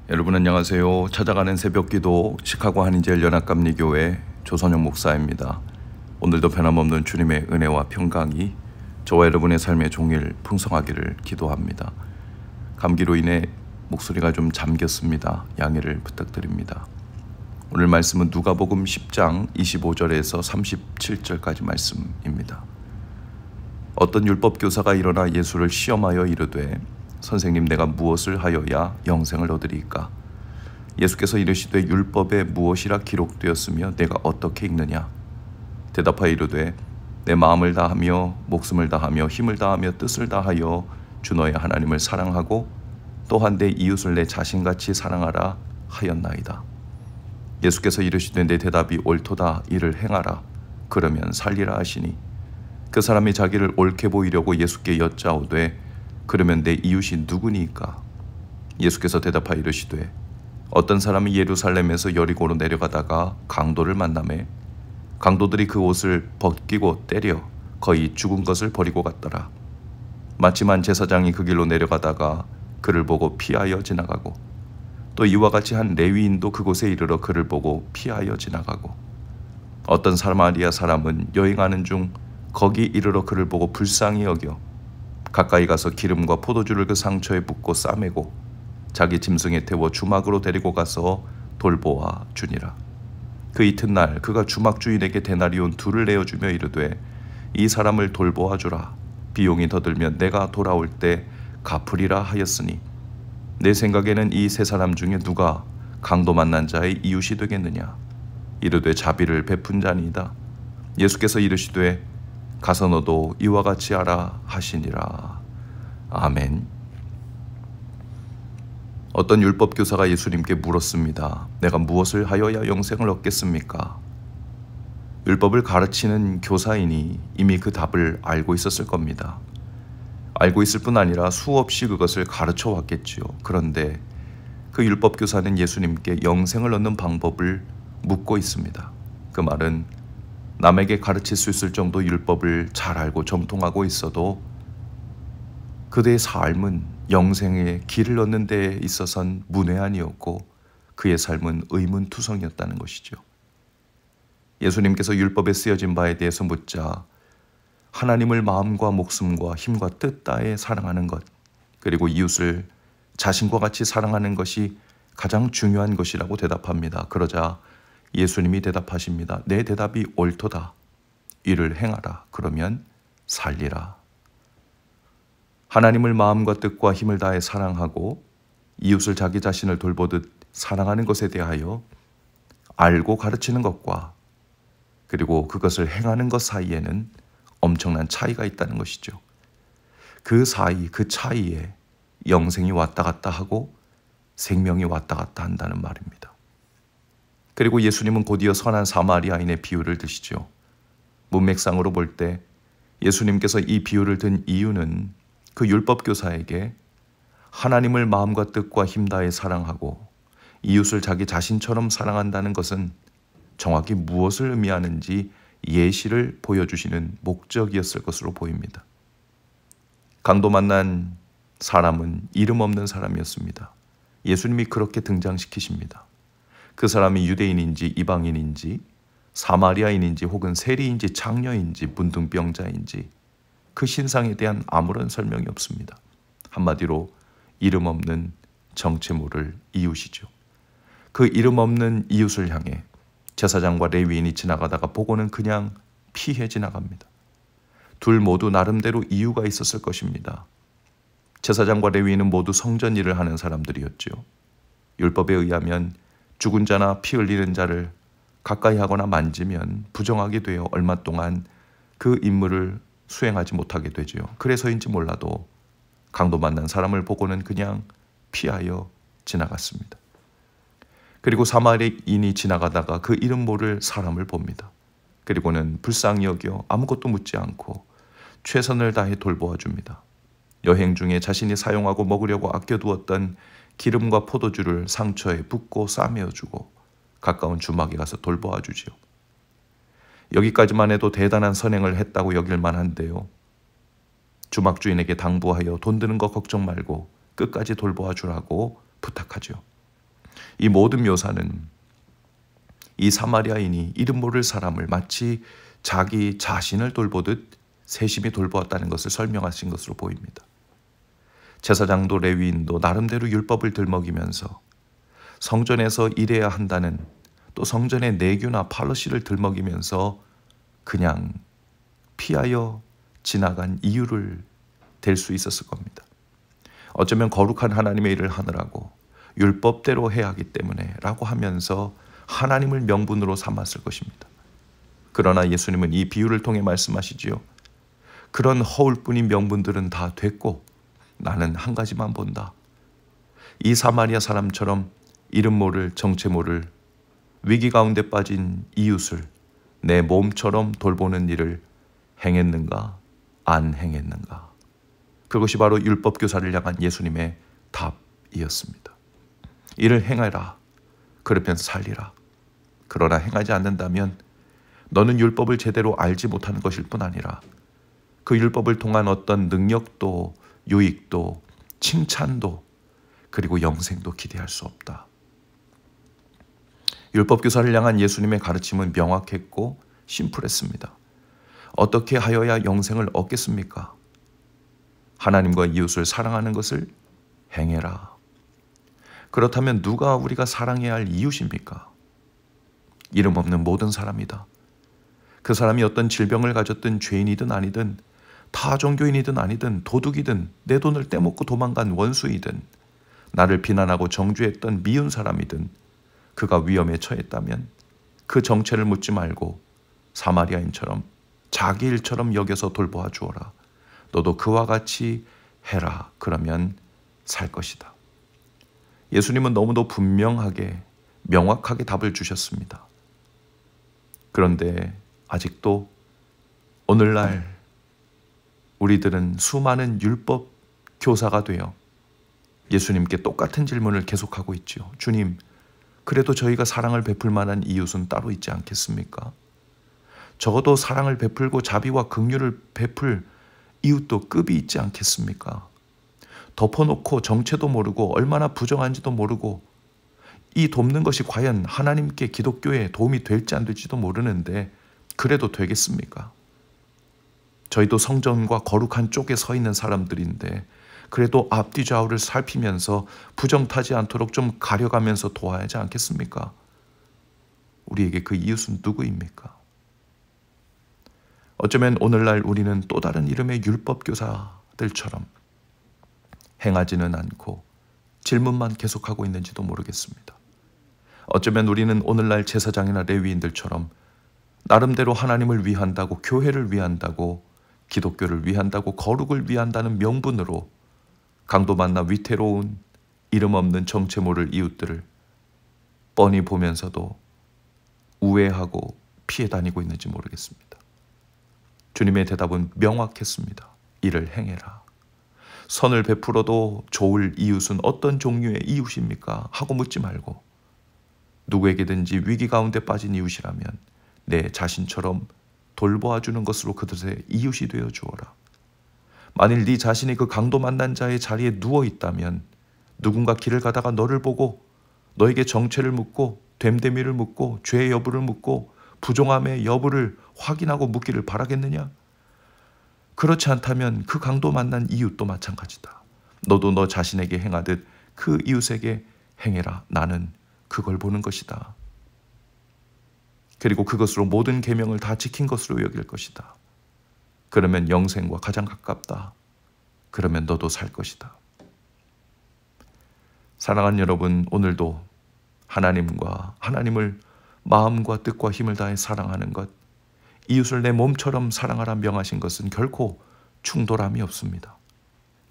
여러분 안녕하세요. 찾아가는 새벽기도 시카고 한인제일 연합감리교회 조선영 목사입니다. 오늘도 변함없는 주님의 은혜와 평강이 저와 여러분의 삶의 종일 풍성하기를 기도합니다. 감기로 인해 목소리가 좀 잠겼습니다. 양해를 부탁드립니다. 오늘 말씀은 누가복음 10장 25절에서 37절까지 말씀입니다. 어떤 율법교사가 일어나 예수를 시험하여 이르되 선생님, 내가 무엇을 하여야 영생을 얻으리까? 예수께서 이르시되 율법에 무엇이라 기록되었으며 내가 어떻게 읽느냐? 대답하여 이르되 내 마음을 다하며 목숨을 다하며 힘을 다하며 뜻을 다하여 주 너의 하나님을 사랑하고 또한 내 이웃을 내 자신같이 사랑하라 하였나이다. 예수께서 이르시되 내 대답이 옳도다. 이를 행하라. 그러면 살리라 하시니 그 사람이 자기를 옳게 보이려고 예수께 여짜오되 그러면 내 이웃이 누구니까? 예수께서 대답하여 이르시되 어떤 사람이 예루살렘에서 여리고로 내려가다가 강도를 만나매 강도들이 그 옷을 벗기고 때려 거의 죽은 것을 버리고 갔더라. 마침만 제사장이 그 길로 내려가다가 그를 보고 피하여 지나가고 또 이와 같이 한 레위인도 그곳에 이르러 그를 보고 피하여 지나가고 어떤 사마리아 사람은 여행하는 중 거기 이르러 그를 보고 불쌍히 여겨 가까이 가서 기름과 포도주를 그 상처에 붓고 싸매고 자기 짐승에 태워 주막으로 데리고 가서 돌보아 주니라. 그 이튿날 그가 주막 주인에게 데나리온 2를 내어주며 이르되 이 사람을 돌보아 주라. 비용이 더 들면 내가 돌아올 때 갚으리라 하였으니 내 생각에는 이 세 사람 중에 누가 강도 만난 자의 이웃이 되겠느냐? 이르되 자비를 베푼 자니이다. 예수께서 이르시되 가서 너도 이와 같이 하라 하시니라. 아멘. 어떤 율법교사가 예수님께 물었습니다. 내가 무엇을 하여야 영생을 얻겠습니까? 율법을 가르치는 교사이니 이미 그 답을 알고 있었을 겁니다. 알고 있을 뿐 아니라 수없이 그것을 가르쳐 왔겠지요. 그런데 그 율법교사는 예수님께 영생을 얻는 방법을 묻고 있습니다. 그 말은 남에게 가르칠 수 있을 정도 율법을 잘 알고 정통하고 있어도 그대의 삶은 영생의 길을 얻는 데 있어선 문외한이었고 그의 삶은 의문투성이었다는 것이죠. 예수님께서 율법에 쓰여진 바에 대해서 묻자 하나님을 마음과 목숨과 힘과 뜻 다해 사랑하는 것, 그리고 이웃을 자신과 같이 사랑하는 것이 가장 중요한 것이라고 대답합니다. 그러자 예수님이 대답하십니다. 내 대답이 옳도다. 이를 행하라. 그러면 살리라. 하나님을 마음과 뜻과 힘을 다해 사랑하고 이웃을 자기 자신을 돌보듯 사랑하는 것에 대하여 알고 가르치는 것과 그리고 그것을 행하는 것 사이에는 엄청난 차이가 있다는 것이죠. 그 사이, 그 차이에 영생이 왔다 갔다 하고 생명이 왔다 갔다 한다는 말입니다. 그리고 예수님은 곧이어 선한 사마리아인의 비유를 드시죠. 문맥상으로 볼 때 예수님께서 이 비유를 든 이유는 그 율법교사에게 하나님을 마음과 뜻과 힘 다해 사랑하고 이웃을 자기 자신처럼 사랑한다는 것은 정확히 무엇을 의미하는지 예시를 보여주시는 목적이었을 것으로 보입니다. 강도 만난 사람은 이름 없는 사람이었습니다. 예수님이 그렇게 등장시키십니다. 그 사람이 유대인인지 이방인인지 사마리아인인지 혹은 세리인지 창녀인지 문둥병자인지 그 신상에 대한 아무런 설명이 없습니다. 한마디로 이름 없는 정체 모를 이웃이죠. 그 이름 없는 이웃을 향해 제사장과 레위인이 지나가다가 보고는 그냥 피해 지나갑니다. 둘 모두 나름대로 이유가 있었을 것입니다. 제사장과 레위인은 모두 성전 일을 하는 사람들이었죠. 율법에 의하면 죽은 자나 피 흘리는 자를 가까이 하거나 만지면 부정하게 되어 얼마 동안 그 임무를 수행하지 못하게 되죠. 그래서인지 몰라도 강도 만난 사람을 보고는 그냥 피하여 지나갔습니다. 그리고 사마리아인이 지나가다가 그 이름 모를 사람을 봅니다. 그리고는 불쌍히 여겨 아무것도 묻지 않고 최선을 다해 돌보아 줍니다. 여행 중에 자신이 사용하고 먹으려고 아껴두었던 기름과 포도주를 상처에 붓고 싸매어주고 가까운 주막에 가서 돌보아 주지요. 여기까지만 해도 대단한 선행을 했다고 여길 만한데요. 주막 주인에게 당부하여 돈 드는 거 걱정 말고 끝까지 돌보아 주라고 부탁하죠. 이 모든 묘사는 이 사마리아인이 이름 모를 사람을 마치 자기 자신을 돌보듯 세심히 돌보았다는 것을 설명하신 것으로 보입니다. 제사장도 레위인도 나름대로 율법을 들먹이면서 성전에서 일해야 한다는, 또 성전의 내규나 팔러시를 들먹이면서 그냥 피하여 지나간 이유를 댈 수 있었을 겁니다. 어쩌면 거룩한 하나님의 일을 하느라고 율법대로 해야 하기 때문에 라고 하면서 하나님을 명분으로 삼았을 것입니다. 그러나 예수님은 이 비유를 통해 말씀하시지요. 그런 허울뿐인 명분들은 다 됐고 나는 한 가지만 본다. 이 사마리아 사람처럼 이름 모를 정체 모를 위기 가운데 빠진 이웃을 내 몸처럼 돌보는 일을 행했는가 안 행했는가. 그것이 바로 율법 교사를 향한 예수님의 답이었습니다. 이를 행하라. 그러면 살리라. 그러나 행하지 않는다면 너는 율법을 제대로 알지 못하는 것일 뿐 아니라 그 율법을 통한 어떤 능력도 유익도 칭찬도 그리고 영생도 기대할 수 없다. 율법 교사를 향한 예수님의 가르침은 명확했고 심플했습니다. 어떻게 하여야 영생을 얻겠습니까? 하나님과 이웃을 사랑하는 것을 행해라. 그렇다면 누가 우리가 사랑해야 할 이웃입니까? 이름 없는 모든 사람이다. 그 사람이 어떤 질병을 가졌든 죄인이든 아니든 타 종교인이든 아니든 도둑이든 내 돈을 떼먹고 도망간 원수이든 나를 비난하고 정죄했던 미운 사람이든 그가 위험에 처했다면 그 정체를 묻지 말고 사마리아인처럼 자기 일처럼 여겨서 돌보아 주어라. 너도 그와 같이 해라. 그러면 살 것이다. 예수님은 너무도 분명하게 명확하게 답을 주셨습니다. 그런데 아직도 오늘날 우리들은 수많은 율법 교사가 되어 예수님께 똑같은 질문을 계속하고 있지요. 주님, 그래도 저희가 사랑을 베풀 만한 이웃은 따로 있지 않겠습니까? 적어도 사랑을 베풀고 자비와 긍휼을 베풀 이웃도 급이 있지 않겠습니까? 덮어놓고 정체도 모르고 얼마나 부정한지도 모르고 이 돕는 것이 과연 하나님께 기독교에 도움이 될지 안 될지도 모르는데 그래도 되겠습니까? 저희도 성전과 거룩한 쪽에 서 있는 사람들인데 그래도 앞뒤 좌우를 살피면서 부정 타지 않도록 좀 가려가면서 도와야 하지 않겠습니까? 우리에게 그 이웃은 누구입니까? 어쩌면 오늘날 우리는 또 다른 이름의 율법 교사들처럼 행하지는 않고 질문만 계속하고 있는지도 모르겠습니다. 어쩌면 우리는 오늘날 제사장이나 레위인들처럼 나름대로 하나님을 위한다고, 교회를 위한다고, 기독교를 위한다고, 거룩을 위한다는 명분으로 강도 만나 위태로운 이름 없는 정체 모를 이웃들을 뻔히 보면서도 우회하고 피해 다니고 있는지 모르겠습니다. 주님의 대답은 명확했습니다. 이를 행해라. 선을 베풀어도 좋을 이웃은 어떤 종류의 이웃입니까? 하고 묻지 말고 누구에게든지 위기 가운데 빠진 이웃이라면 내 자신처럼 돌보아주는 것으로 그들의 이웃이 되어 주어라. 만일 네 자신이 그 강도 만난 자의 자리에 누워 있다면 누군가 길을 가다가 너를 보고 너에게 정체를 묻고 됨됨이를 묻고 죄의 여부를 묻고 부정함의 여부를 확인하고 묻기를 바라겠느냐? 그렇지 않다면 그 강도 만난 이웃도 마찬가지다. 너도 너 자신에게 행하듯 그 이웃에게 행해라. 나는 그걸 보는 것이다. 그리고 그것으로 모든 계명을 다 지킨 것으로 여길 것이다. 그러면 영생과 가장 가깝다. 그러면 너도 살 것이다. 사랑하는 여러분, 오늘도 하나님을 마음과 뜻과 힘을 다해 사랑하는 것, 이웃을 내 몸처럼 사랑하라 명하신 것은 결코 충돌함이 없습니다.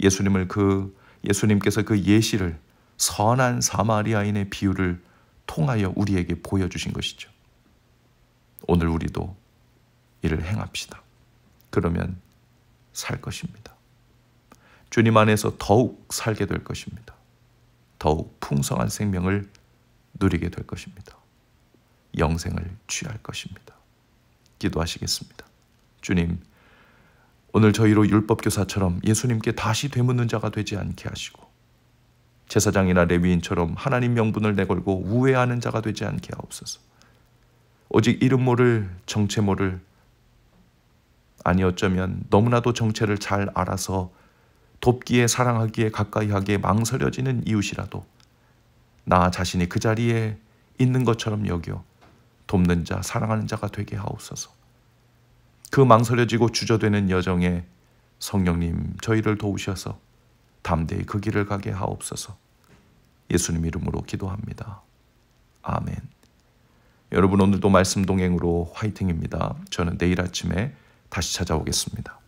예수님께서 그 예시를 선한 사마리아인의 비유를 통하여 우리에게 보여주신 것이죠. 오늘 우리도 이를 행합시다. 그러면 살 것입니다. 주님 안에서 더욱 살게 될 것입니다. 더욱 풍성한 생명을 누리게 될 것입니다. 영생을 취할 것입니다. 기도하시겠습니다. 주님, 오늘 저희로 율법교사처럼 예수님께 다시 되묻는 자가 되지 않게 하시고 제사장이나 레위인처럼 하나님 명분을 내걸고 우회하는 자가 되지 않게 하옵소서. 오직 이름 모를 정체 모를, 아니 어쩌면 너무나도 정체를 잘 알아서 돕기에 사랑하기에 가까이 하기에 망설여지는 이웃이라도 나 자신이 그 자리에 있는 것처럼 여겨 돕는 자, 사랑하는 자가 되게 하옵소서. 그 망설여지고 주저되는 여정에 성령님 저희를 도우셔서 담대히 그 길을 가게 하옵소서. 예수님 이름으로 기도합니다. 아멘. 여러분 오늘도 말씀 동행으로 화이팅입니다. 저는 내일 아침에 다시 찾아오겠습니다.